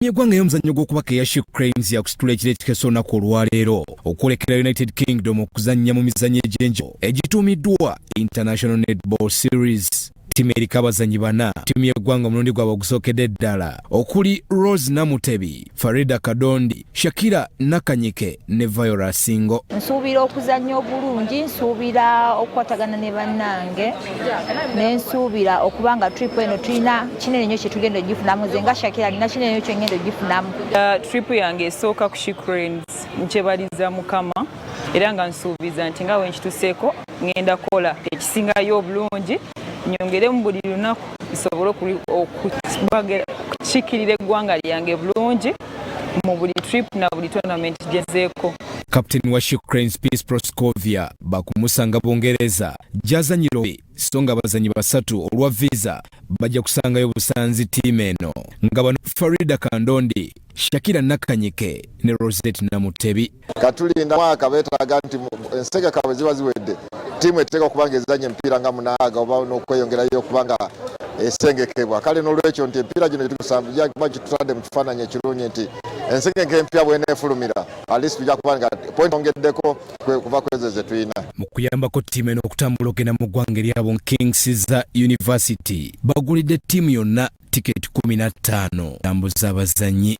Yeggwanga y'omuzannyo gw'okubaka eya CRANES yakusitula ekireke olunaku olwaleero okwolekera United Kingdom okuzannya mu mizannyo egy'enjawulo egituumiddwa International Netball Series. Timu eriko abazannyi bana. Timu y'eggwanga omulundi gwabwe ogusookedde ddala okuli Rose Namutebi, Farida Kadondi, Shakira Nakanyike ne Viola Singo. Nsuubira okuzannya obulungi, nsuubira okukwatagana ne bannange, ne nsuubira okubanga trip eno tulina kinene nnyo kye tugenda ogifunamu. Nze nga Shakira nina kinene nnyo kye ngenda ogifunamu. Trip yange esooka ku CRANES nkyebaliza Mukama era nga nsuubiza nti nga wenkituseeko ngenda kola ekisingayo obulungi nyongeremu buli lunaku nsobole okukiikirira eggwanga lyange bulungi mu buli trip na buli tournament gyezeeko. Kapteni wa CRANES Peace Proscovia bakumusanga Bungereza jazanyiro songa abazanyi basatu olwa visa bajja kusangayo busanzi tiimu eno nga bano Farida Kandondi, Shakira Nakanyike ne Rosette Namutebi. Katulinda mwaka beetaaga nti ensega kabwe ziba ziwedde tiimu eteeka okubanga ezanye empiira nga munaaga oba n'okweyongerayo okubanga esengekebwa. Kale n'olwekyo nti empiira gino gyetukusambya kuba kitutadde mu kifaananyi ekirungi nti ensengeke empya bw'eneefulumira alisi tujja kubanga point ongeddeko kuva kwezo ze tulina. Mu kuyambako ttiimu eno okutambula okugenda mu ggwanga eryabo Kings za University bagulidde ttiimu yonna tiketi 15 tambuza abazannyi.